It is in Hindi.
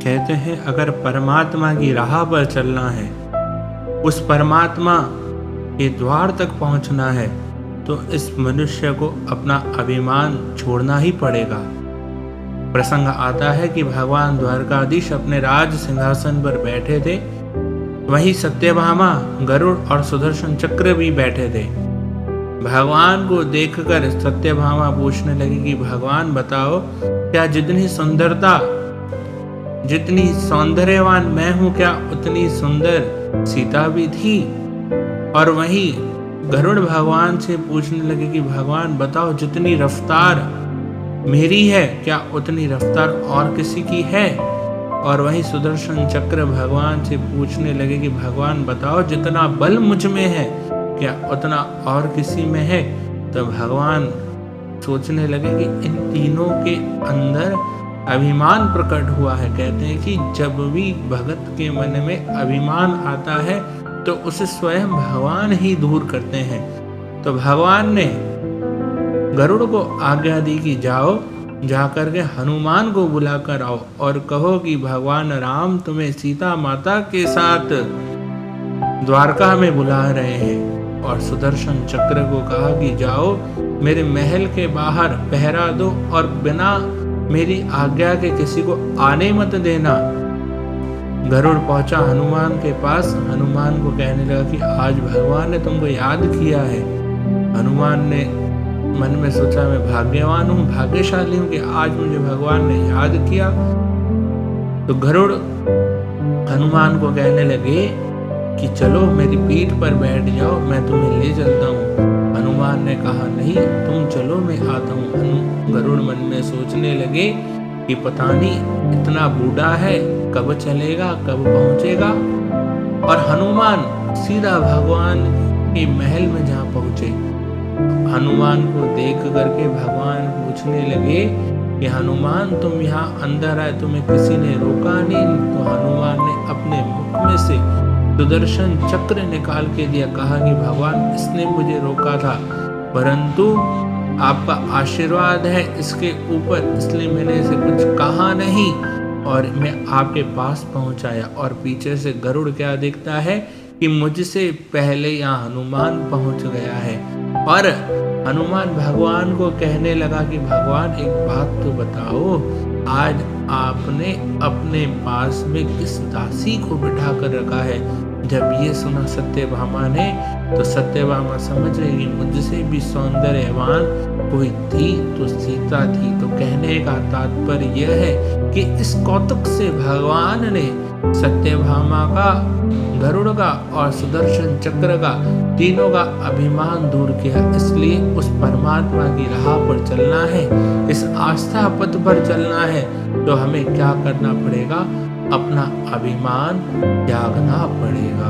कहते हैं अगर परमात्मा की राह पर चलना है, उस परमात्मा के द्वार तक पहुंचना है, तो इस मनुष्य को अपना अभिमान छोड़ना ही पड़ेगा। प्रसंग आता है कि भगवान द्वारकाधीश अपने राज सिंहासन पर बैठे थे, वहीं सत्यभामा, गरुड़ और सुदर्शन चक्र भी बैठे थे। भगवान को देखकर सत्यभामा पूछने लगी कि भगवान बताओ, क्या जितनी सौंदर्यवान मैं हूं, क्या उतनी सुंदर सीता भी थी? और वहीं गरुड़ भगवान से पूछने लगे कि भगवान बताओ, जितनी रफ्तार मेरी है, क्या उतनी रफ्तार और किसी की है? और वहीं सुदर्शन चक्र भगवान से पूछने लगे कि भगवान बताओ, जितना बल मुझ में है, क्या उतना और किसी में है? तो भगवान सोचने लगे कि इन तीनों के अंदर अभिमान प्रकट हुआ है। कहते हैं कि जब भी भगत के मन में अभिमान आता है तो उसे स्वयं भगवान ही दूर करते हैं। तो भगवान ने गरुड़ को आज्ञा दी कि जाओ, जाकर के हनुमान को बुलाकर आओ और कहो कि भगवान राम तुम्हें सीता माता के साथ द्वारका में बुला रहे हैं। और सुदर्शन चक्र को कहा कि जाओ, मेरे महल के बाहर पहरा दो और बिना मेरी आज्ञा के किसी को आने मत देना। गरुड़ पहुंचा हनुमान के पास, हनुमान को कहने लगा कि आज भगवान ने तुमको याद किया है। हनुमान ने मन में सोचा, मैं भाग्यवान हूँ, भाग्यशाली हूँ कि आज मुझे भगवान ने याद किया। तो गरुड़ हनुमान को कहने लगे कि चलो मेरी पीठ पर बैठ जाओ, मैं तुम्हें ले चलता हूँ। हनुमान ने कहा नहीं, तुम चलो, मैं आता हूँ। गरुड़ मन में सोचने लगे कि पता नहीं इतना बूढ़ा है, कब चलेगा, कब पहुँचेगा। और हनुमान सीधा भगवान के महल में जहाँ पहुँचे, हनुमान को देख करके भगवान पूछने लगे कि हनुमान तुम यहाँ अंदर आए, तुम्हें किसी ने रोका नहीं? तो हनुमान ने अपने मुख में से सुदर्शन चक्र निकाल के दिया, कहा कि भगवान इसने मुझे रोका था, परंतु आपका आशीर्वाद है इसके ऊपर, इसलिए मैंने इसे कुछ कहा नहीं और मैं आपके पास पहुंचाया। और पीछे से गरुड़ क्या देखता है कि मुझसे पहले यहाँ हनुमान पहुंच गया है। और हनुमान भगवान को कहने लगा कि भगवान एक बात तो बताओ, आज आपने अपने पास में किस दासी को बिठा कर रखा है? जब ये सुना सत्यभामा ने, तो सत्यभामा समझ गई कि मुझसे भी सौंदर्यवान कोई थी तो सीता थी। तो कहने का तात्पर्य यह है कि इस कौतुक से भगवान ने सत्यभामा का, गरुड़ का और सुदर्शन चक्र का, तीनों का अभिमान दूर किया। इसलिए उस परमात्मा की राह पर चलना है, इस आस्था पथ पर चलना है, तो हमें क्या करना पड़ेगा? अपना अभिमान त्यागना पड़ेगा।